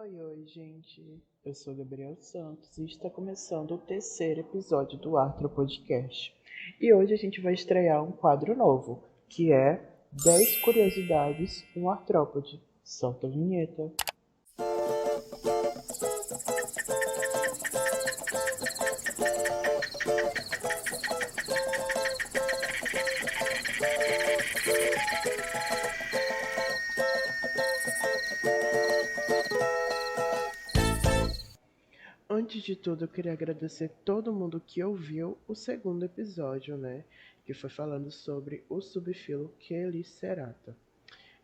Oi, gente. Eu sou Gabriel Santos e está começando o terceiro episódio do Arthro Podcast. E hoje a gente vai estrear um quadro novo, que é 10 curiosidades um artrópode. Solta a vinheta. Antes de tudo, eu queria agradecer todo mundo que ouviu o segundo episódio, né? Que foi falando sobre o subfilo Chelicerata.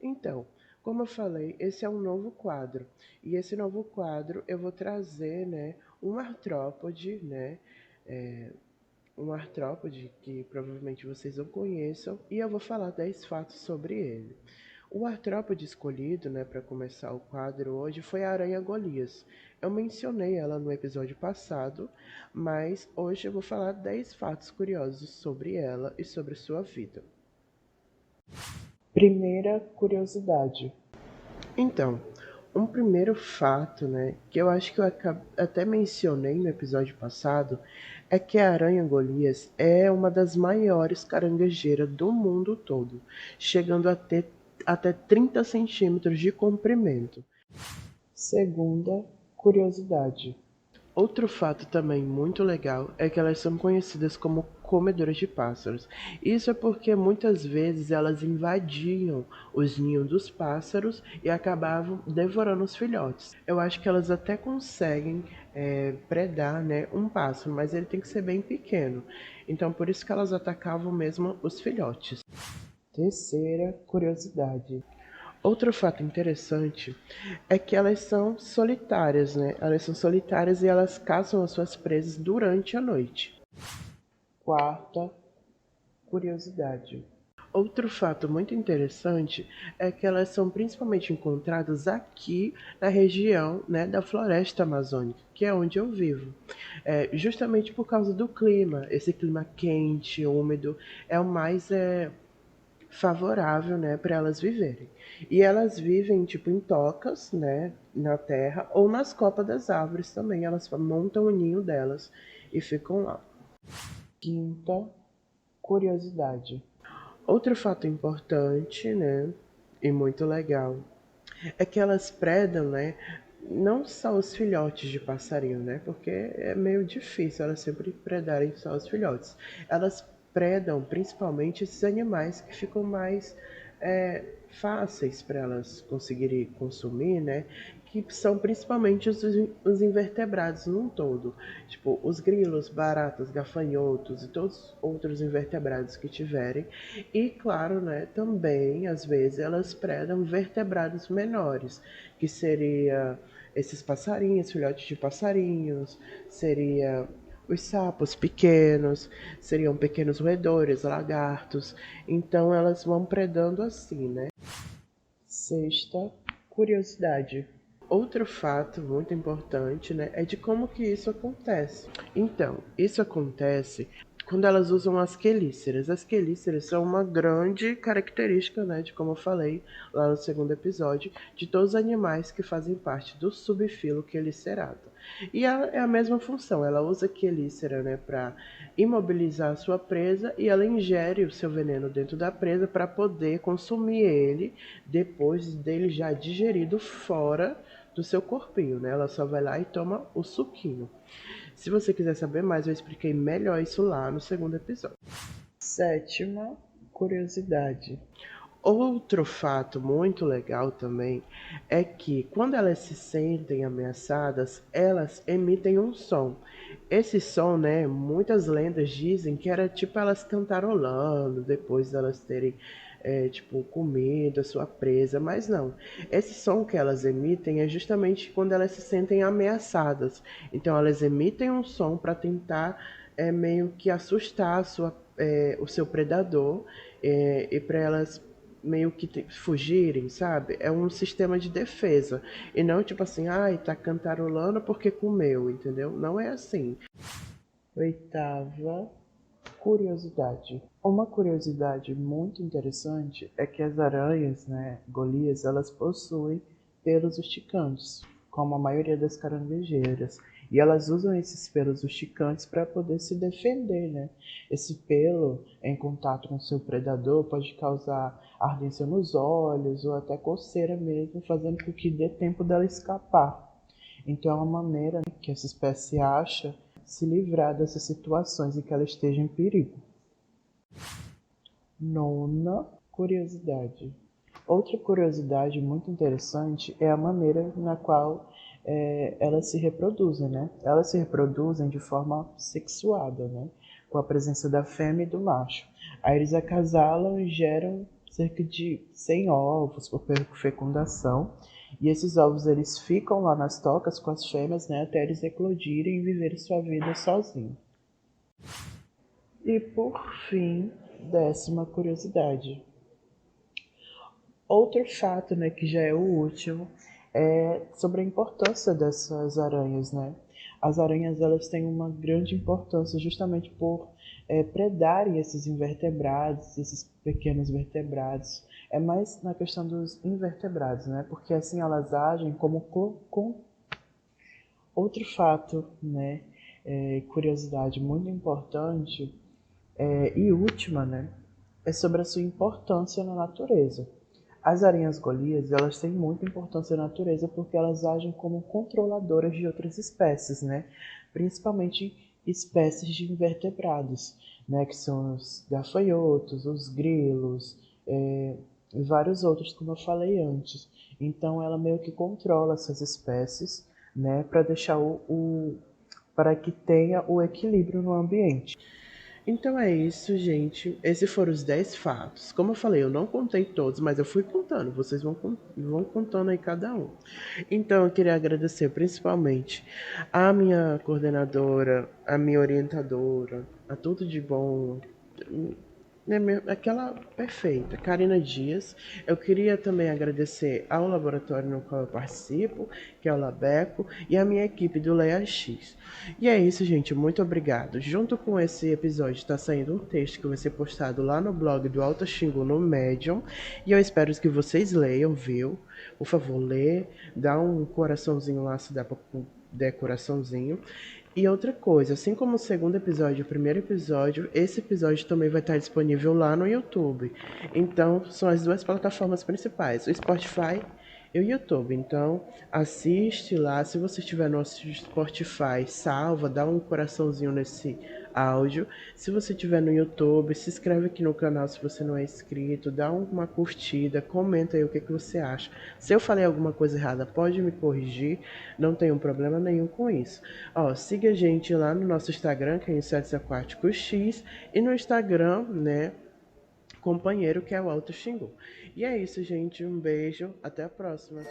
Então, como eu falei, esse é um novo quadro. E esse novo quadro eu vou trazer, né, um artrópode, né? é, um artrópode que provavelmente vocês não conheçam, e eu vou falar 10 fatos sobre ele. O artrópode escolhido, né, para começar o quadro hoje foi a aranha Golias. Eu mencionei ela no episódio passado, mas hoje eu vou falar 10 fatos curiosos sobre ela e sobre sua vida. Primeira curiosidade. Então, um primeiro fato, né, que eu acho que eu até mencionei no episódio passado, é que a aranha Golias é uma das maiores caranguejeiras do mundo todo, chegando a ter até 30 centímetros de comprimento. Segunda curiosidade. Outro fato também muito legal é que elas são conhecidas como comedoras de pássaros. Isso é porque muitas vezes elas invadiam os ninhos dos pássaros e acabavam devorando os filhotes. Eu acho que elas até conseguem predar, né, um pássaro, mas ele tem que ser bem pequeno. Então por isso que elas atacavam mesmo os filhotes. Terceira curiosidade. Outro fato interessante é que elas são solitárias, né? Elas são solitárias e elas caçam as suas presas durante a noite. Quarta curiosidade. Outro fato muito interessante é que elas são principalmente encontradas aqui na região, né, da floresta amazônica, que é onde eu vivo. Justamente por causa do clima, esse clima quente, úmido, é o mais favorável, né, para elas viverem. E elas vivem tipo em tocas, né, na terra ou nas copas das árvores também. Elas montam o ninho delas e ficam lá. Quinta curiosidade. Outro fato importante, né, e muito legal, é que elas predam, né, não só os filhotes de passarinho, né, porque é meio difícil elas sempre predarem só os filhotes. Elas predam principalmente esses animais que ficam mais fáceis para elas conseguirem consumir, né, que são principalmente os invertebrados num todo, tipo os grilos, baratas, gafanhotos e todos os outros invertebrados que tiverem. E claro, né, também às vezes elas predam vertebrados menores, que seria esses passarinhos, filhotes de passarinhos, seria os sapos pequenos, seriam pequenos roedores, lagartos. Então elas vão predando assim, né? Sexta curiosidade. Outro fato muito importante, né, é de como que isso acontece. Então, isso acontece quando elas usam as quelíceras. As quelíceras são uma grande característica, né, de como eu falei lá no segundo episódio, de todos os animais que fazem parte do subfilo Chelicerata. E ela é a mesma função, ela usa a quelícera, né, para imobilizar a sua presa e ela ingere o seu veneno dentro da presa para poder consumir ele depois dele já digerido fora do seu corpinho, né? Ela só vai lá e toma o suquinho. Se você quiser saber mais, eu expliquei melhor isso lá no segundo episódio. Sétima curiosidade. Outro fato muito legal também é que quando elas se sentem ameaçadas, elas emitem um som. Esse som, né, muitas lendas dizem que era tipo elas cantarolando depois delas terem tipo comido a sua presa, mas não. Esse som que elas emitem é justamente quando elas se sentem ameaçadas. Então elas emitem um som para tentar meio que assustar o seu predador e para elas meio que fugirem, sabe? É um sistema de defesa. E não tipo assim, ai, tá cantarolando porque comeu, entendeu? Não é assim. Oitava curiosidade. Uma curiosidade muito interessante é que as aranhas, né, Golias, elas possuem pelos esticantes, como a maioria das caranguejeiras. E elas usam esses pelos rusticantes para poder se defender, né? Esse pelo, em contato com seu predador, pode causar ardência nos olhos ou até coceira mesmo, fazendo com que dê tempo dela escapar. Então é uma maneira que essa espécie acha se livrar dessas situações em que ela esteja em perigo. Nona curiosidade. Outra curiosidade muito interessante é a maneira na qual elas se reproduzem, né? Elas se reproduzem de forma sexuada, né? Com a presença da fêmea e do macho. Aí eles acasalam e geram cerca de 100 ovos por fecundação. E esses ovos eles ficam lá nas tocas com as fêmeas, né? Até eles eclodirem e viverem sua vida sozinhos. E por fim, 10ª curiosidade. Outro fato, né, que já é o último, é sobre a importância dessas aranhas, né? As aranhas elas têm uma grande importância justamente por predarem esses invertebrados, esses pequenos vertebrados. É mais na questão dos invertebrados, né? Porque assim elas agem como outro fato, né? Curiosidade muito importante e última, né? É sobre a sua importância na natureza. As aranhas golias, elas têm muita importância na natureza porque elas agem como controladoras de outras espécies, né? Principalmente espécies de invertebrados, né? Que são os gafanhotos, os grilos, e vários outros, como eu falei antes. Então, ela meio que controla essas espécies, né? Para deixar para que tenha o equilíbrio no ambiente. Então é isso, gente. Esses foram os 10 fatos. Como eu falei, eu não contei todos, mas eu fui contando. Vocês vão contando aí cada um. Então eu queria agradecer principalmente a minha coordenadora, a minha orientadora, a tudo de bom, aquela perfeita, Karina Dias. Eu queria também agradecer ao laboratório no qual eu participo, que é o Labeco, e a minha equipe do Leia X. E é isso, gente. Muito obrigado. Junto com esse episódio está saindo um texto que vai ser postado lá no blog do Alto Xingu no Medium. E eu espero que vocês leiam, viu? Por favor, lê, dá um coraçãozinho lá se dá pra der coraçãozinho. E outra coisa, assim como o segundo episódio e o primeiro episódio, esse episódio também vai estar disponível lá no YouTube. Então, são as duas plataformas principais, o Spotify e o YouTube. Então, assiste lá. Se você estiver no Spotify, salva, dá um coraçãozinho nesse áudio. Se você estiver no YouTube, se inscreve aqui no canal se você não é inscrito, dá uma curtida, comenta aí o que você acha. Se eu falei alguma coisa errada, pode me corrigir, não tenho problema nenhum com isso. Ó, siga a gente lá no nosso Instagram, que é Insetos Aquáticos X, e no Instagram, né, companheiro, que é o Alto Xingu. E é isso, gente. Um beijo. Até a próxima.